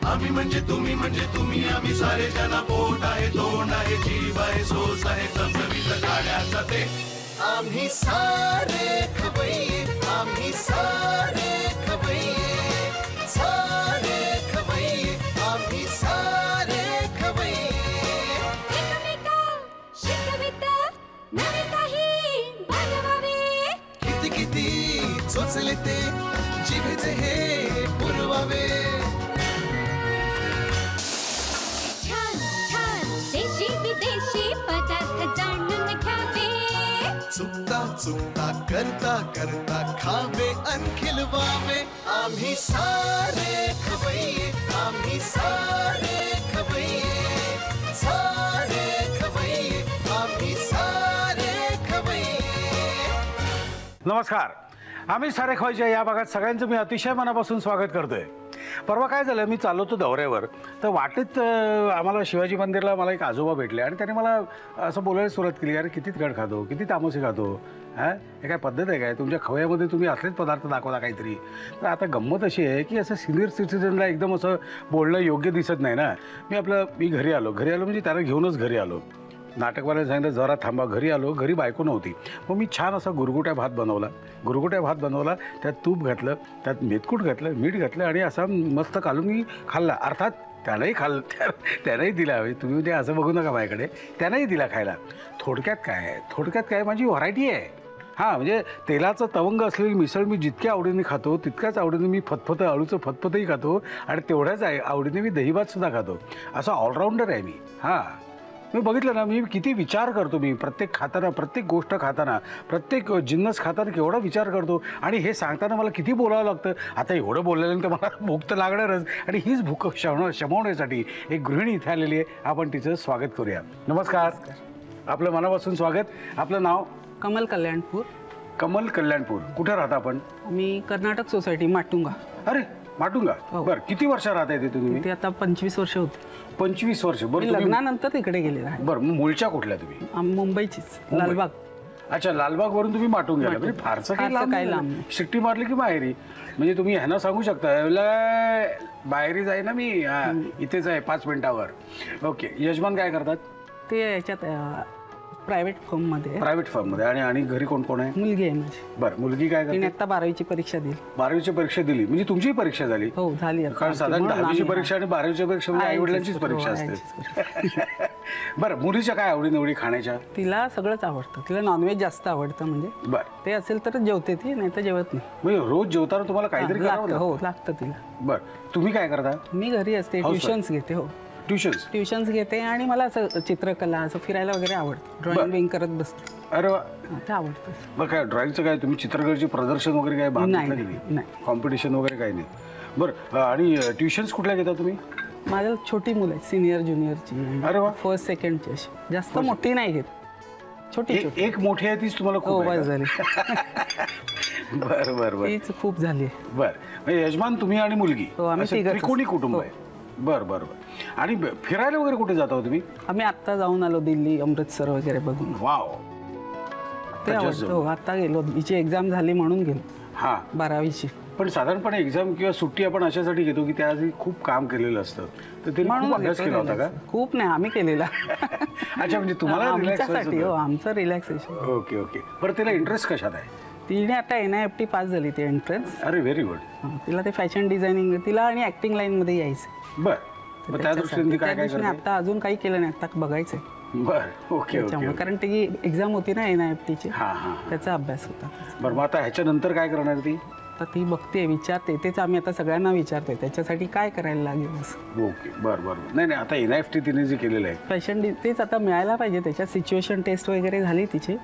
आम्ही म्हणजे तुम्ही आम्ही सारे जना पोट आहे तोंड आहे जीव आहे सोस आहे चमचमीत गाड्याचा ते आम्ही सारे खवय्ये आम्ही सारे खवय्ये सारे खवय्ये आम्ही सारे खवय्ये एकमेका शिकवित नवे काही बनवावे किती किती चोचले ते जिभेचे हे पुरवावे विदेशी पदार्थ जाणून घ्यावे चुकता चुकता करता करता खावे अन खिलवावे आम्ही सारे खवय्ये आम्ही सारे खवय्ये सारे खवय्ये आम्ही सारे खवय्ये। नमस्कार, आम्ही सारे खवय्ये या भागात सगळ्यांचं मी अतिशय मनापासून स्वागत करतोय। परवा काय झालं, मी चाललो होतो दौऱ्यावर, तर वाटेत आम्हाला शिवाजी मंदिरला मला एक आजोबा भेटले आणि त्याने मला असं बोलायला सुरुवात केली, अरे किती तिखट खातो, किती तामोसी खातो, हां हे काय पद्धत आहे काय, तुमच्या खवयामध्ये तुम्ही असलेच पदार्थ दाखवता काहीतरी। तर आता गंमत अशी आहे की असं सिनियर सिटीजनला एकदम असं बोलणं योग्य दिसत नाही ना। मी घरी आलो म्हणजे त्याला घेऊनच घरी आलो। नाटकवाल्याने सांगितलं जरा थांबा, घरी आलो, घरी बायको नव्हती, मग मी छान असा गुरगुट्या भात बनवला, त्यात तूप घातलं, त्यात मेथकूट घातलं, मीठ घातलं आणि असा मस्त कालून मी खाल्ला। अर्थात त्यानंही दिला, तुम्ही उद्या असं बघू नका माझ्याकडे, त्यानंही दिला खायला। थोडक्यात काय माझी व्हरायटी आहे। हां म्हणजे तेलाचं तवंग असलेली मिसळ मी जितक्या आवडीने खातो तितक्याच आवडीने मी अळूचं फतफतही खातो आणि तेवढ्याच आवडीने मी दहीभातसुद्धा खातो। असा ऑलराऊंडर आहे मी। हां मी बघितलं ना, मी किती विचार करतो, मी प्रत्येक गोष्ट खाताना, प्रत्येक जिन्नस खाताना केवढा विचार करतो आणि हे सांगताना मला किती बोलावं लागतं। आता एवढं बोलल्यानंतर मला भूक तर लागणारच आणि हीच भूक शमवण्यासाठी एक गृहिणी इथे आलेली आहे, आपण तिचं स्वागत करूया। नमस्कार, आपलं मनापासून स्वागत। आपलं नाव? कमल कल्याणपूर। कमल कल्याणपूर, कुठे राहता आपण? मी कर्नाटक सोसायटी माटुंगा। अरे माटुंगा, बरं किती वर्ष राहता येते तुम्ही? ते आता 25 वर्ष होती। 25 वर्ष, बरं लग्नानंतर तिकडे गेलेला आहे। बरं मग मूळच्या कुठल्या तुम्ही? मुंबईचीच, लालबाग। अच्छा, लालबाग वरून तुम्ही माटून गेला, म्हणजे फारसं काही लांब शिट्टी मारली की माहेरी, म्हणजे तुम्ही ह्यांना सांगू शकता बाहेरी जाई ना मी, इथेच आहे 5 मिनिटावर। ओके, यजमान काय करतात? ते याच्यात प्रायव्हेट फर्ममध्ये। आणि घरी कोण कोण आहे? मुलगी आहे माझी। बरं, मुलगी काय करते? आता 12वीची परीक्षा दिली। 12वीची परीक्षा दिली म्हणजे तुमची परीक्षा झाली? हो झाली। कारण साधारण 10वीची परीक्षा आणि 12वीची परीक्षा म्हणजे आई वडिलांचीच परीक्षा असते। बरं, मुलीच्या काय आवडी निवडी खाण्याच्या? तिला सगळंच आवडतं, तिला नॉनव्हेज जास्त आवडतं, म्हणजे बरं ते असेल तर जेवते ती, नाही तर जेवत नाही। म्हणजे रोज जेवताना तुम्हाला काहीतरी करावं लागतं? हो लागतं तिला। बरं, तुम्ही काय करता? मी घरी असते, ट्युशन्स घेते। हो ट्युशन्स घेते आणि मला असं चित्रकला, असं फिरायला वगैरे आवडतं, ड्रॉइंग विंग करत बसते। अरे वा, ते आवडतं। बरं काय ड्रॉइंगचं काय तुम्ही चित्रकलेचे प्रदर्शन वगैरे काय भाग घेतला की नाही? कॉम्पिटिशन वगैरे काही नाही? बरं, आणि ट्युशन्स कुठल्या घेता तुम्ही? माझ्या छोटी मुलं आहेत, सिनियर ज्युनियरची। अरे वा, फर्स्ट सेकंडची अशी, जास्त मोठी नाही घेत, छोटी एक मोठी आहे तीच तुम्हाला खूप झाली। बरं तीच खूप झाली। बरं, यजमान तुम्ही आणि मुलगी त्रिकोणी कुटुंब आहे? बरं आणि फिरायला वगैरे कुठे जाता तुम्ही? आम्ही आत्ता जाऊन आलो, दिल्ली अमृतसर वगैरे बघून। वाव, ते आवडतं। आता गेलो, हिची एक्झाम झाली म्हणून गेलो। हां, 12वीची। पण साधारणपणे एक्झाम किंवा सुट्टी आपण अशासाठी घेतो की त्याआधी खूप काम केलेलं असतं, तर ते खूप अभ्यास केला होता का? खूप नाही, आम्ही केलेला। अच्छा, म्हणजे तुम्हाला आमचं रिलॅक्सेशन। ओके, बरं तिला इंटरेस्ट कशात आहे? तिने आता NIFT पास झाली ती एंट्रन्स। अरे व्हेरी गुड। तिला ते फॅशन डिझायनिंग, तिला आणि ऍक्टिंग लाईन मध्ये यायचं। बरं, त्या दृष्टीने काय करते? आता अजून काही केलं नाही, आता बघायचंय। बरं, ओके, कारण ती एक्झाम होती ना NIFTची, त्याचा अभ्यास होता। बरं, मग आता ह्याच्यानंतर काय करणार ती? आता ती बघते, विचारते, तेच आम्ही आता सगळ्यांना विचारतोय त्याच्यासाठी काय करायला लागेल असं। ओके, बरं नाही आता NIFT तिने जे केलेलं आहे फॅशन तेच आता मिळायला पाहिजे, त्याच्यात सिच्युएशन टेस्ट वगैरे झाली तिची,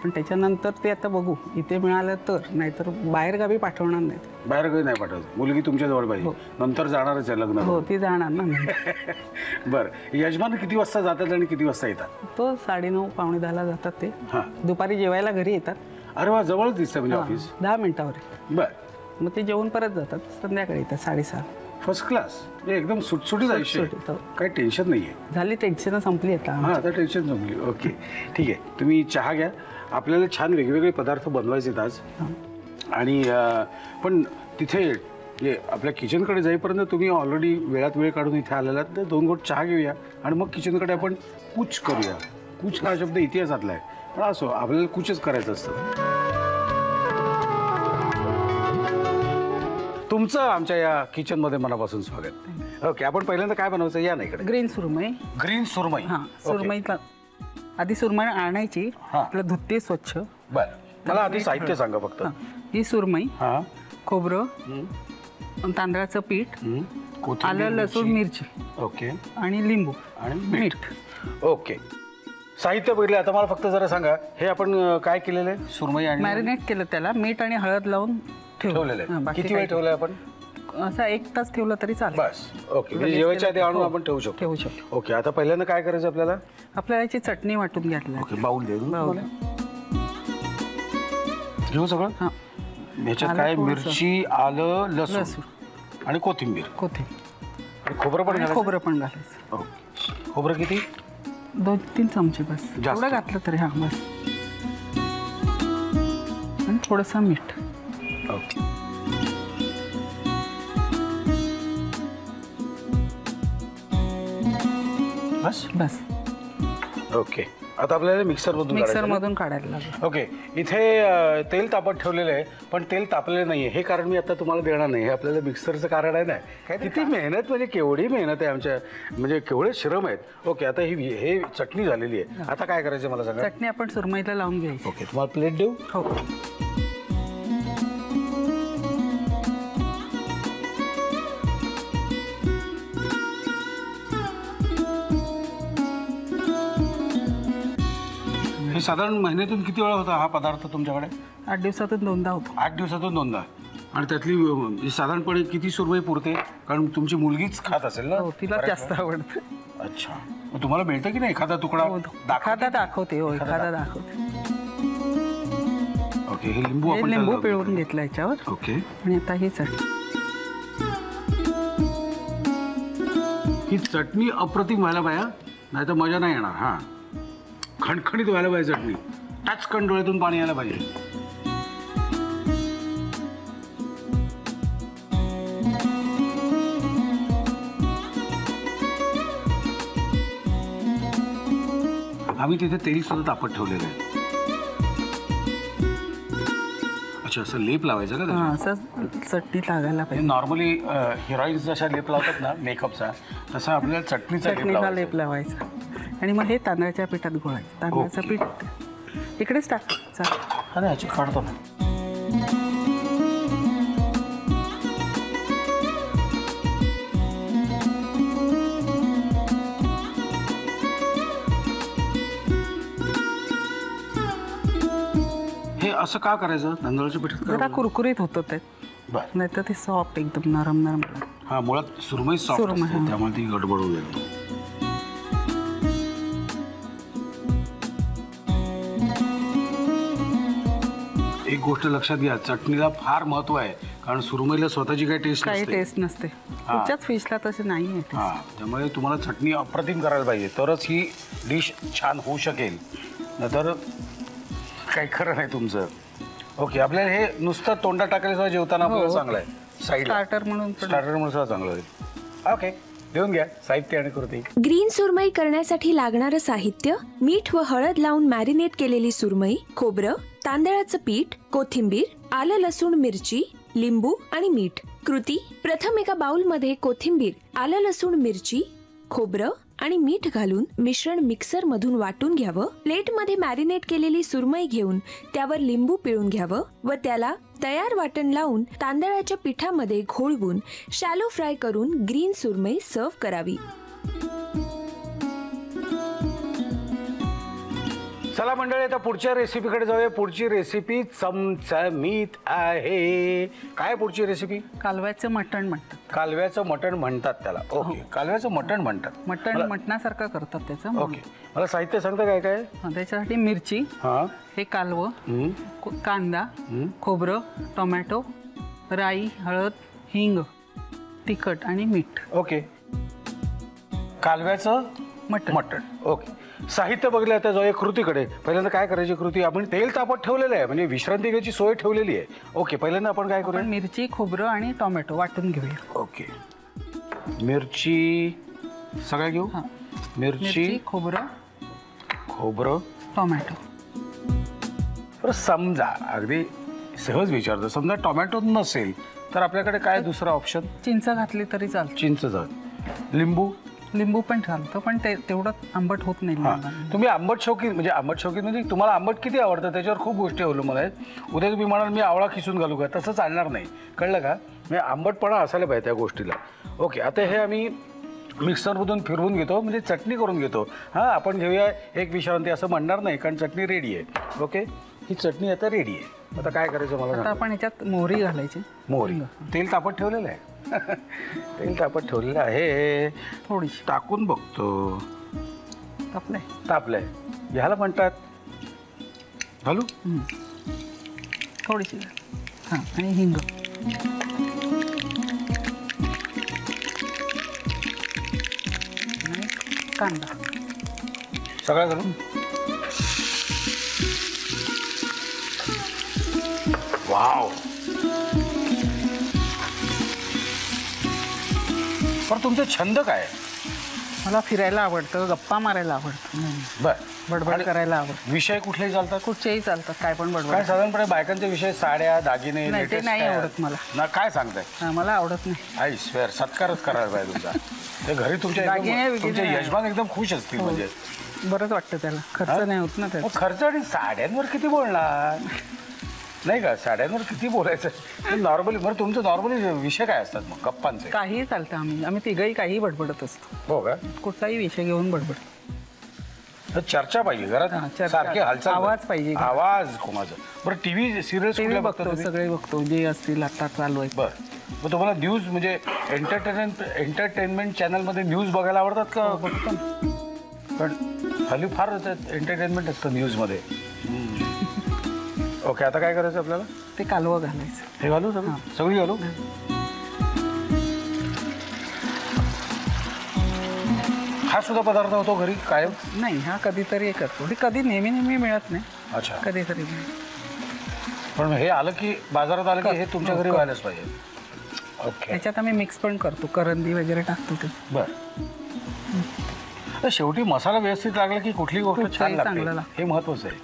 पण त्याच्यानंतर ते आता बघू, इथे मिळालं तर, नाहीतर बाहेरगावी पाठवणार नाही। बाहेरगावी नाही पाठवत, मुलगी तुमच्या जवळ पाहिजे, नंतर जाणारच आहे लग्न। हो, ती जाणार ना। बरं, यजमान किती वाजता जातात आणि किती वाजता येतात? तो 9:30 पावणे 10ला जातात ते, दुपारी जेवायला घरी येतात। अरे वा, जवळच दिसतं म्हणजे ऑफिस? 10 मिनिटावर। बरं, मग ते जेवण परत जातात, संध्याकाळी येतात 6:30। फर्स्ट क्लास, एकदम सुटसुटीत आयुष्य, काही टेन्शन नाही आहे। झाली, टेन्शन संपली आता। आता टेन्शन संपली। ओके, ठीक आहे, तुम्ही चहा घ्या। आपल्याला छान वेगवेगळे पदार्थ बनवायचे आज, आणि पण तिथे आपल्या किचनकडे जाईपर्यंत तुम्ही ऑलरेडी वेळात वेळ काढून इथे आलेला, तर 2 घोट चहा घेऊया आणि मग किचनकडे आपण कूच करूया. कूच हा शब्द इतिहासातला आहे, पण असो आपल्याला कूचच करायचं असतं. तुमचं आमच्या या किचनमध्ये मनापासून स्वागत. ओके, आपण पहिल्यांदा काय बनवायचं या ना इकडे. ग्रीन सुरमई. ग्रीन सुरमई. हां, सुरमईला आधी सुरमई आणायची, आपलं धुते स्वच्छ. बरं, मला आधी साहित्य सांगा फक्त. ही सुरमई, हां, खोबरं, तांदळाचं पीठ, आलं लसूण मिरची, ओके, आणि लिंबू आणि मीठ. ओके, साहित्य बघितलं. आता मला फक्त जरा सांगा, हे आपण काय केलेलं आहे? सुरमई आणि मॅरिनेट केलं, त्याला मीठ आणि हळद लावून ठेवलेलं आहे. किती वेळ ठेवलंय आपण? असा 1 तास ठेवलं तरी चालेल. बस. ओके, म्हणजे जेवायच्या आधी आणून आपण ठेवू शकतो. ओके, आता पहिल्यांदा काय करायचं आपल्याला याची चटणी वाटून घ्यायला. ओके, बाउल दे. बाउल घेऊ सगळं. हां, ह्याच्यात काय? मिरची, आलं, लसूण आणि कोथिंबीर. आणि खोबरं पण घालायचं. खोबरं पण घालायचं. ओके, खोबरं किती? 2-3 चमचे बस. जास्त एवढं घातलं तरी. हां, बस. आणि थोडंसं मीठ. ओके, बस बस. ओके, आता आपल्याला मिक्सरमधून काढायला लागेल. ओके, इथे तेल तापत ठेवलेलं आहे, पण तेल तापलेलं नाही आहे. हे कारण मी आता तुम्हाला देणार नाही. हे आपल्याला मिक्सरचं कारण आहे ना. किती मेहनत, म्हणजे केवढी मेहनत आहे आमच्या, म्हणजे केवढे श्रम आहेत. ओके, आता हे चटणी झालेली आहे. आता काय करायचं मला सांगा. चटणी आपण सुरमईला लावून घ्यायची. ओके, तुम्हाला प्लेट देऊ? हो. हे साधारण महिन्यातून किती वेळा होता हा पदार्थ तुमच्याकडे? 8 दिवसातून 2दा होतो. 8 दिवसातून 2दा. आणि त्यातली साधारणपणे किती सुरमई पुरते? कारण तुमची मुलगीच खात असेल ना. हो, तिला जास्त आवडतं. अच्छा, मग तुम्हाला मिळतं की नाही एखादा तुकडा? एखादा दाखवते. हो, एखादा दाखवते. ओके, हे लिंबू लिंबू पिळून घेतलं याच्यावर. ओके, आणि आता ही चटणी. ही चटणी अप्रतिम व्हायला पाहिजे, नाही तर मजा नाही येणार. हां, खणखणीत व्हायला पाहिजे चटणी. टाचकन डोळ्यातून पाणी यायला पाहिजे. आम्ही तिथे तेल सुद्धा तापत ठेवलेलं आहे. अच्छा, असं लेप लावायचं का? हां, असं चटणी लागायला पाहिजे. नॉर्मली हिरोईन्स जशा लेप लावतात ना मेकअपचा, तसा आपल्याला चटणीचा लेप लावायचा. आणि मग हे तांदळाच्या पिठात घोळायचं. तांदळाचं पीठ इकडेच टाकायचं. अरे ह्याची काढतो ना. हे असं का करायचं? तांदळाच्या पिठात जरा कुरकुरीत होतं ते. बरं, नाही तर ते सॉफ्ट, एकदम नरम नरम. हा, मुळात सुरमई सॉफ्ट असते, त्यामुळे ती गडबड होईल. एक गोष्ट लक्षात घ्या, चटणीला फार महत्व आहे, कारण सुरमईला स्वतःची काही टेस्ट नसते. कुठच्याच फिशला तसे नाही आहे. हां, त्यामुळे तुम्हाला चटणी अप्रतिम करायला पाहिजे, तरच ही डिश छान होऊ शकेल. नाहीतर काही खरं नाही तुमचं. ओके, आपल्याला हे नुसतं तोंडात टाकायला जेवताना आपल्याला चांगलं आहे. साईड स्टार्टर म्हणून सुद्धा चांगलं होईल. ओके, देऊन घ्या साहित्य आणि कृती. ग्रीन सुरमई करण्यासाठी लागणारं साहित्य: मीठ व हळद लावून मॅरिनेट केलेली सुरमई, खोबरं, तांदळाचं पीठ, कोथिंबीर, आलं लसूण मिरची, लिंबू आणि मीठ. कृती: प्रथम एका बाउलमध्ये कोथिंबीर, आलं लसूण मिरची, खोबरं आणि मीठ घालून मिश्रण मिक्सर मधून वाटून घ्यावं. प्लेटमध्ये मॅरिनेट केलेली सुरमई घेऊन त्यावर लिंबू पिळून घ्यावं व त्याला तयार वाटण लावून तांदळाच्या पिठामध्ये घोळवून शॅलो फ्राय करून ग्रीन सुरमई सर्व्ह करावी. चला मंडळी, आता पुढच्या रेसिपीकडे जाऊया. पुढची रेसिपी चमचमीत आहे. काय पुढची रेसिपी? कालव्याचं मटण म्हणतात. कालव्याचं मटण म्हणतात त्याला. ओके, कालव्याचं मटण म्हणतात. मटणासारखं करतात त्याचं. ओके, मला साहित्य सांगता काय काय? त्याच्यासाठी मिरची, हां, हे कालवं, कांदा, खोबरं, टोमॅटो, राई, हळद, हिंग, तिखट आणि मीठ. ओके, कालव्याचं मटण. ओके, साहित्य बघितलं आता जाऊया कृतीकडे. पहिल्यांदा काय करायची कृती, आपण तेल तापत ठेवलेलं आहे म्हणजे विश्रांती घ्यायची सोय ठेवलेली आहे. ओके, पहिल्यांदा आपण काय करूया, मिरची खोबरं आणि टोमॅटो वाटून घेऊया. ओके, मिरची सगळ्या घेऊ. मिरची खोबरं टोमॅटो. बरं, समजा अगदी सहज विचारतो, समजा टोमॅटो नसेल तर आपल्याकडे काय दुसरा ऑप्शन? चिंच घातली तरी चालतं. चिंच झालं, लिंबू पण चालतं, पण ते तेवढं आंबट होत नाही. तुम्ही आंबट शौकीन म्हणजे तुम्हाला आंबट किती आवडतं त्याच्यावर खूप गोष्टी अवलंबून आहेत. उद्या तुम्ही म्हणाल मी आवळा खिसून घालू का, तसं चालणार नाही, कळलं का? म्हणजे आंबटपणा असायला पाहिजे त्या गोष्टीला. ओके, आता हे आम्ही मिक्सरमधून फिरवून घेतो म्हणजे चटणी करून घेतो. हां, आपण घेऊया एक विश्रांती असं म्हणणार नाही कारण चटणी रेडी आहे. ओके, ही चटणी आता रेडी आहे. आता काय करायचं मला? आता आपण याच्यात मोहरी घालायची. मोहरी, तेल तापत ठेवलेलं आहे. तेल तापत ठेवलेलं आहे, थोडीशी टाकून बघतो. तापलंय ह्याला म्हणतात. घालू थोडीशी. हां, आणि हिंग. कांदा सगळं घालून. वाव, पण तुमचा छंद काय? मला फिरायला आवडतं, गप्पा मारायला आवडतं, बडबड करायला आवडतं. विषय कुठलेही चालतात? कुठचेही चालतात, काय पण बडबड. काय साधारणपणे बायकांचे विषय साड्या दागिने? नाही, ते नाही आवडत मला. ना, काय सांगताय? मला आवडत नाही. आई स्वेअर, सत्कारच करायला पाहिजे तुमचा. ते घरी तुमचे यजमान एकदम खुश असतील. म्हणजे बरंच वाटतं त्याला, खर्च नाही होत ना त्याचा. खर्च आणि साड्यांवर किती बोलणार नाही का? साड्यांवर किती बोलायचं नॉर्मली. बरं, तुमचं नॉर्मली विषय काय असतात मग गप्पांचे? काही चालतं, आम्ही तिघही काही बडबडत असतो. हो का? कुठलाही विषय घेऊन बडबड. चर्चा पाहिजे घरात, सारखी हालचाल, आवाज पाहिजे, आवाज कोणाचा. बरं, टीव्ही सिरियल्स बघतो, सगळे बघतो जे असतील आता चालू आहे. बरं, मग तुम्हाला न्यूज म्हणजे एंटरटेनमेंट चॅनलमध्ये न्यूज बघायला आवडतात का? बघतो. पण हल्ली फार एंटरटेनमेंट असतं न्यूजमध्ये. ओके, आता काय करायचं आपल्याला? ते कालवं घालायचं. हे घालू सगळी घालू. हा सुद्धा पदार्थ होतो घरी कायम? नाही, हा कधीतरी करतो. कधी नेहमी मिळत नाही. अच्छा, कधीतरी. पण हे आलं की बाजारात आलं की हे तुमच्या घरी व्हायलाच पाहिजे. ओके, त्याच्यात आम्ही मिक्स पण करतो, करंदी वगैरे टाकतो ते. बरं, तर शेवटी मसाला व्यवस्थित लागला की कुठली गोष्ट छान लागते, हे महत्वाचं आहे.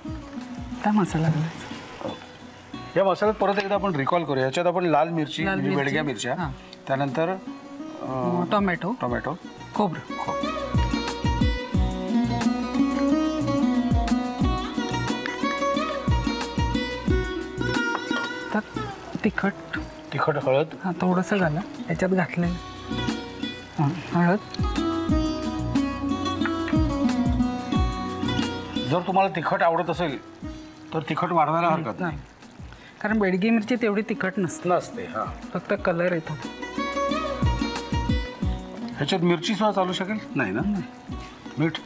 त्या मसाला घालायचा. या मसाल्यात परत एकदा आपण रिकॉल करूया. याच्यात आपण लाल मिरची, बेडग्या मिरच्या, त्यानंतर टोमॅटो, खोबरं, तिखट हळद. हां, थोडंसं घाला. याच्यात घातलं हळद. जर तुम्हाला तिखट आवडत असेल तर तिखट वाढवायला हरकत नाही, कारण बेडगी मिरची तेवढी तिखट नसते. हां, फक्त कलर येतो. ह्याच्यात मिरची सुद्धा चालू शकेल? नाही ना. मीठ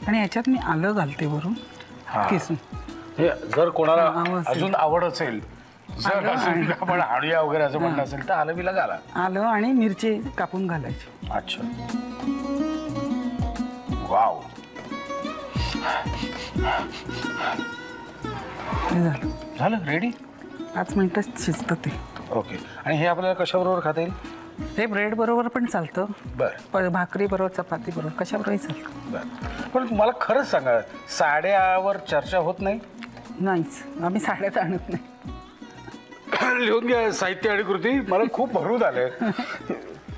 आणि ह्याच्यात मी आलं घालते वरून किसून. हे जर कोणाला अजून आवड असेल, जर आपण हाडूया वगैरे असं म्हणणं असेल तर आलं बिला घाला. आलं आणि मिरची कापून घालायची. अच्छा, वाव. झालं रेडी. 5 मिनिटं शिजतं ते. ओके, आणि हे आपल्याला कशाबरोबर खाता येईल? हे ब्रेड बरोबर पण चालतं. बरं, भाकरी बरोबर, चपाती बरोबर, कशाबरोबरही चालतं. बरं, पण मला खरंच सांगा, साड्यावर चर्चा होत नाही? नाहीच, आम्ही साड्यात आणत नाही. लिहून घ्या साहित्य आणि कृती. मला खूप भरून आलंय.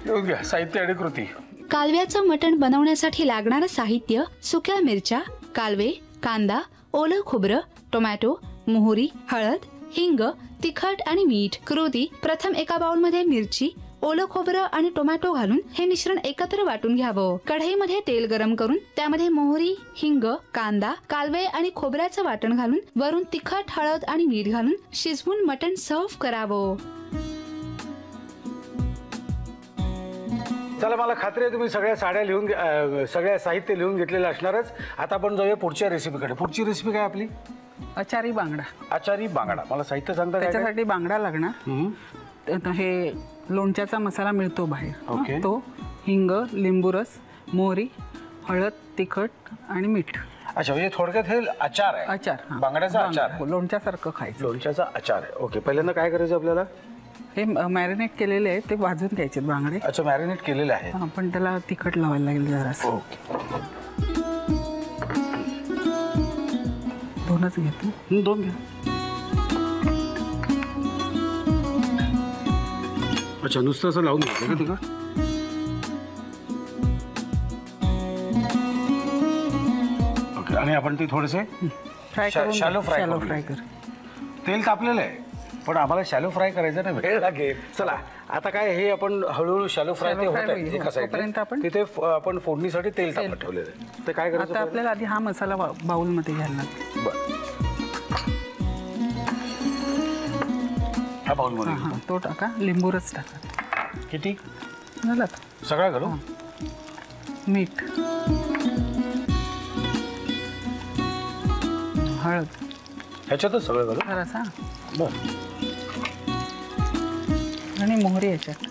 लिहून घ्या साहित्य आणि कृती. कालव्याचं मटण बनवण्यासाठी लागणारं साहित्य: सुक्या मिरच्या, कालवे, कांदा, ओलं खोबरं, टोमॅटो, मोहरी, हळद, हिंग, तिखट आणि मीठ. कृती: प्रथम एका बाउलमध्ये मिरची, ओलं खोबरं आणि टोमॅटो घालून हे मिश्रण एकत्र वाटून घ्यावं. कढईमध्ये तेल गरम करून त्यामध्ये मोहरी, हिंग, कांदा, कालवे आणि खोबऱ्याचं वाटण घालून वरून तिखट, हळद आणि मीठ घालून शिजवून मटण सर्व्ह करावं. चला, मला खात्री आहे तुम्ही सगळ्या सगळ्या साहित्य लिहून घेतलेलं असणारच. आता आपण जाऊया पुढच्या रेसिपीकडे. पुढची रेसिपी काय आपली? अचारी बांगडा. अचारी बांगडा. मला साहित्य सांगता? त्याच्यासाठी बांगडा लागणार. हे लोणच्याचा मसाला मिळतो बाहेर. ओके. तो हिंग, लिंबू रस, मोहरी, हळद, तिखट आणि मीठ. अच्छा, म्हणजे थोडक्यात हे आचार आहे. आचार, हां. बांगड्याचा आचार आहे. लोणच्यासारखं खायचं. लोणच्याचा आचार आहे. ओके, पहिल्यांदा काय करायचं आपल्याला? हे मॅरिनेट केलेले आहे ते भाजून घ्यायचे बांगडे. अच्छा, मॅरिनेट केलेले आहे. हां, पण त्याला तिखट लावायला लागेल जरासं. ओके, दोनच घेतो. 2 घ्या. अच्छा, नुसतं असं लावून घ्यायचं का तिखट? ओके, आणि आपण ते थोडेसे फ्राय करून शॅलो फ्राय कर. तेल तापलेलं आहे, पण आम्हाला शॅलो फ्राय करायचं ना, वेळ लागेल. चला, आता काय हे आपण हळूहळू शॅलो फ्राय ते होत आहे एका तोपर्यंत आपण तिथे आपण फोडणीसाठी तेल तापत ठेवलेलं आहे. ते काय करायचं आता आपल्याला आधी हा मसाला बाउलमध्ये घ्यायला लागेल. बरं, हा बाउलमध्ये हां, तो टाका. लिंबू रस टाका. किती? झालं. सगळा घालू? मीठ, हळद ह्याच्यातच सगळं घालू? जरासा बरं. आणि मोहरी याच्यात.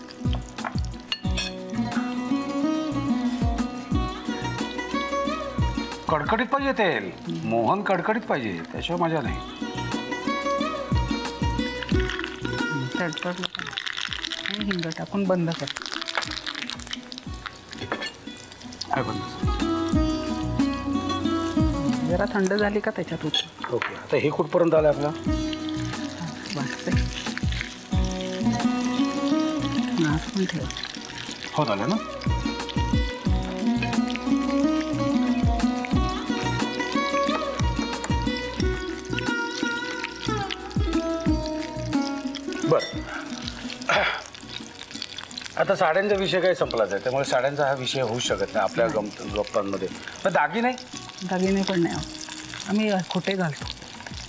कडकडीत पाहिजे तेल, मोहन कडकडीत पाहिजे, त्याशिवाय मजा नाही. आणि हिंग टाकून बंद कर. काय बंद? जरा थंड झाली का त्याच्यात उतर. ओके, आता हे कुठपर्यंत आलं आपलं? वाजते नाच पण ठेव. हो, झालं ना? बरं, आता साड्यांचा विषय काही संपलाच आहे, त्यामुळे साड्यांचा हा विषय होऊ शकत नाही आपल्या गप्पांमध्ये. पण दागिने पण नाही आवडत. आम्ही खोटे घालतो.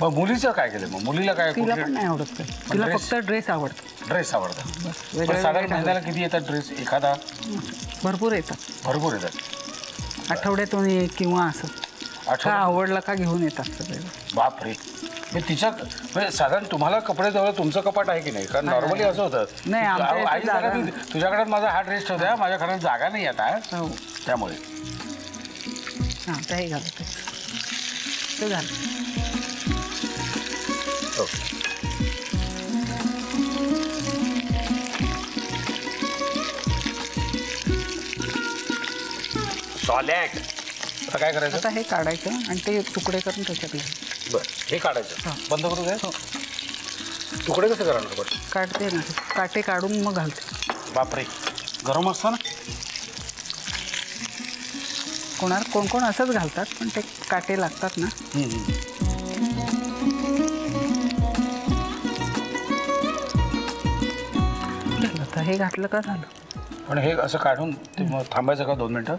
मग मुलीचं काय केलं? मग मुलीला काय? तिला पण नाही आवडत काय. तिला फक्त ड्रेस आवडतो. ड्रेस आवडतात. बस, पण वेगळे साधारण वेगळे महिन्याला किती येतात ड्रेस? एखादा? भरपूर येतात. भरपूर येतात. आठवड्यातून एक किंवा असं का आठवड्यात? आवडला का घेऊन येतात सगळे. बापरे, हे तिच्या म्हणजे साधारण तुम्हाला कपडे जवळ तुमचं कपाट आहे की नाही? कारण नॉर्मली असं होतं. नाही, आमच्या इथे आई जागा सांगा, तुझ्याकडे माझा हा ड्रेस ठेवता, माझ्या घरात जागा नाही आता, हो. त्यामुळे. हां, त्याही घालतो. ते झालं. ओके, सॉलेट. आता काय करायचं? आता हे काढायचं आणि ते तुकडे करून त्याच्यात घ्यायचे. बरं, हे काढायचं. हां. बंद करू काय? हो. तुकडे कसे करणार बरं? काढते ना, काटे काढून मग घालते. बापरे, गरम असतं ना? कोण कोण असंच घालतात, पण ते काटे लागतात ना. झालं, आता हे घातलं का झालं. पण हे असं काढून ते मग थांबायचं का 2 मिनटं?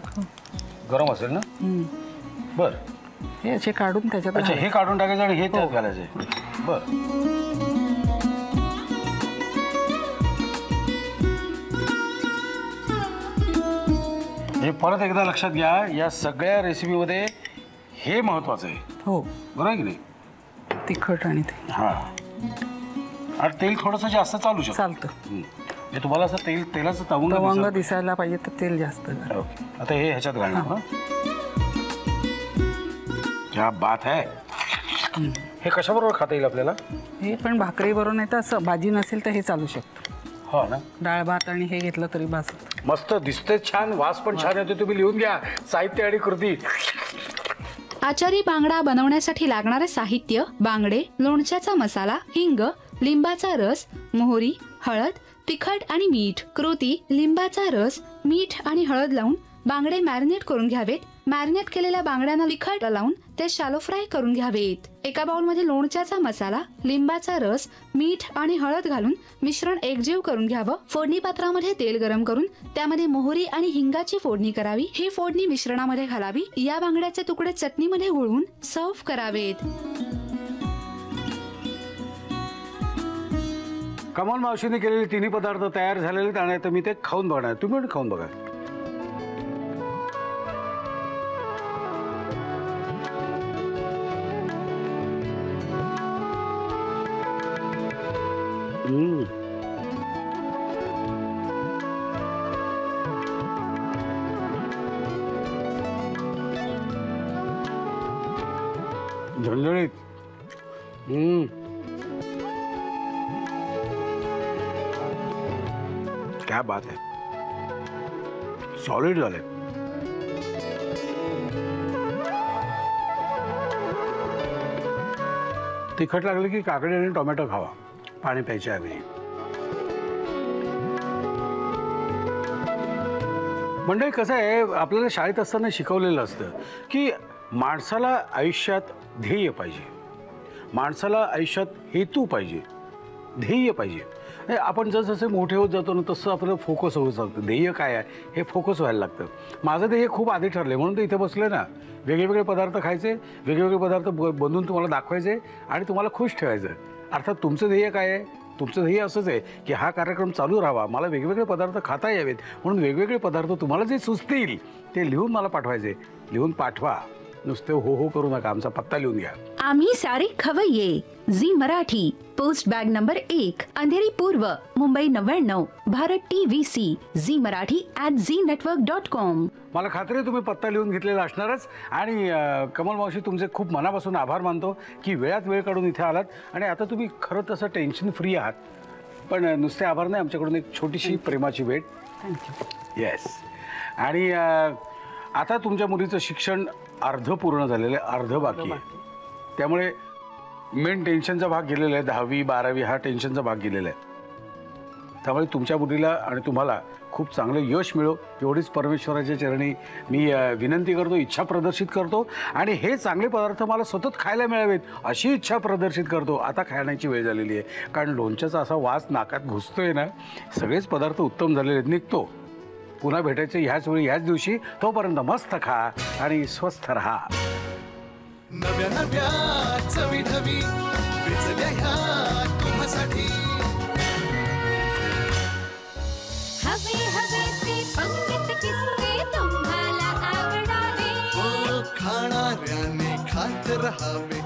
गरम असेल ना? बरं. हे असे काढून त्याच्यात अच्छा, हे काढून टाकायचं आणि हे त्यात घालायचं. बरं. हे परत एकदा लक्षात घ्या, या सगळ्या रेसिपीमध्ये हे महत्वाचं आहे. हो, बरं आहे की नाही? तिखट आणि ते हां, आणि तेल थोडंसं जास्त चालू शकतं. चालतं. हे तुम्हाला असं तेलाचं तवंग तवंग दिसायला पाहिजे तर तेल जास्त घाल. ओके, आता हे ह्याच्यात घालणार ना? क्या बात है. हे कशाबरोबर खाता येईल आपल्याला? हे पण भाकरी बरोबर नाही तर असं भाजी नसेल तर हे चालू शकतं. हो ना? डाळ भात आणि हे घेतलं तरी बस. मस्त दिसते, छान, वास पण छान येतो. तुम्ही लिहून घ्या साहित्य आणि कृती. आचारी बांगडा बनवण्यासाठी लागणारे साहित्य: बांगडे, लोणच्याचा मसाला, हिंग, लिंबाचा रस, मोहरी, हळद, तिखट आणि मीठ. कृती: लिंबाचा रस, मीठ आणि हळद लावून बांगडे मॅरिनेट करून घ्यावेत. मॅरिनेट केलेल्या बांगड्यांना तिखट लावून ते शॅलो फ्राय करून घ्यावेत. एका बाउलमध्ये लोणच्याचा मसाला, लिंबाचा रस, मीठ आणि हळद घालून मिश्रण एकजीव करून घ्यावं. फोडणी पात्रामध्ये तेल गरम करून त्यामध्ये मोहरी आणि हिंगाची फोडणी करावी. ही फोडणी मिश्रणामध्ये घालावी. या बांगड्याचे तुकडे चटणीमध्ये घोळवून सर्व्ह करावेत. कमाल मावशीने केलेले तिन्ही पदार्थ तयार झालेले आहेत आणि आता मी ते खाऊन बघणार. तुम्ही पण खाऊन बघा. झणझणीत. क्या बात आहे, सॉलिड झाले. तिखट लागले की काकडी आणि टोमॅटो खावा पाणी प्यायच्या ऐवजी. म्हणजे कसं आहे, आपल्याला शाळेत असताना शिकवलेलं असतं की माणसाला आयुष्यात ध्येय पाहिजे, माणसाला आयुष्यात हेतू पाहिजे, ध्येय पाहिजे. आपण जसजसे मोठे होत जातो ना तसं आपलं फोकस होत जातं. ध्येय काय आहे हे फोकस व्हायला लागतं. माझं ध्येय खूप आधी ठरले म्हणून तर इथे बसले ना. वेगवेगळे पदार्थ खायचे, वेगवेगळे पदार्थ बनवून तुम्हाला दाखवायचे आणि तुम्हाला खुश ठेवायचं. अर्थात तुमचं ध्येय काय आहे? तुमचं ध्येय असंच आहे की हा कार्यक्रम चालू राहावा, मला वेगवेगळे पदार्थ खाता यावेत, म्हणून वेगवेगळे पदार्थ तुम्हाला जे सुचतील ते लिहून मला पाठवायचे. लिहून पाठवा, नुसते हो हो करू नका. आमचा पत्ता लिहून घ्या. आम्ही सारे खवय्ये, Zee Marathi, post bag number 1, Andheri पूर्व, Mumbai 99, Bharat TVC, Zee Marathi @ZNetwork.com. मला खात्री आहे तुम्ही पत्ता लिहून घेतलेला असणारच. आणि कमल मावशी, तुमचे खूप मनापासून आभार मानतो की वेळात वेळ काढून इथे आलात. आणि आता तुम्ही खरं तसं टेन्शन फ्री आहात. पण नुसते आभार नाही, आमच्याकडून एक छोटीशी प्रेमाची भेट. थँक्यू. येस. आणि आता तुमच्या मुलीचं शिक्षण अर्ध पूर्ण झालेलं आहे, अर्ध बाकी आहे. त्यामुळे मेन टेन्शनचा भाग गेलेला आहे. 10वी 12वी हा टेन्शनचा भाग गेलेला आहे. त्यामुळे तुमच्या मुलीला आणि तुम्हाला खूप चांगलं यश मिळो एवढीच परमेश्वराच्या चरणी मी विनंती करतो, इच्छा प्रदर्शित करतो. आणि हे चांगले पदार्थ मला सतत खायला मिळावेत अशी इच्छा प्रदर्शित करतो. आता खाण्याची वेळ झालेली आहे, कारण लोणच्याचा असा वास नाकात घुसतोय ना. सगळेच पदार्थ उत्तम झालेले आहेत. निघतो, पुन्हा भेटायचं ह्याच वेळी ह्याच दिवशी. तोपर्यंत मस्त खा आणि स्वस्थ राहा. नव्या नव्या चवी ढवी विचल्या ह्या तुम्हासाठी. हवे हवे ते पंडित किस्से तुम्हाला आवडावे. खाणाऱ्याने खात रहावे.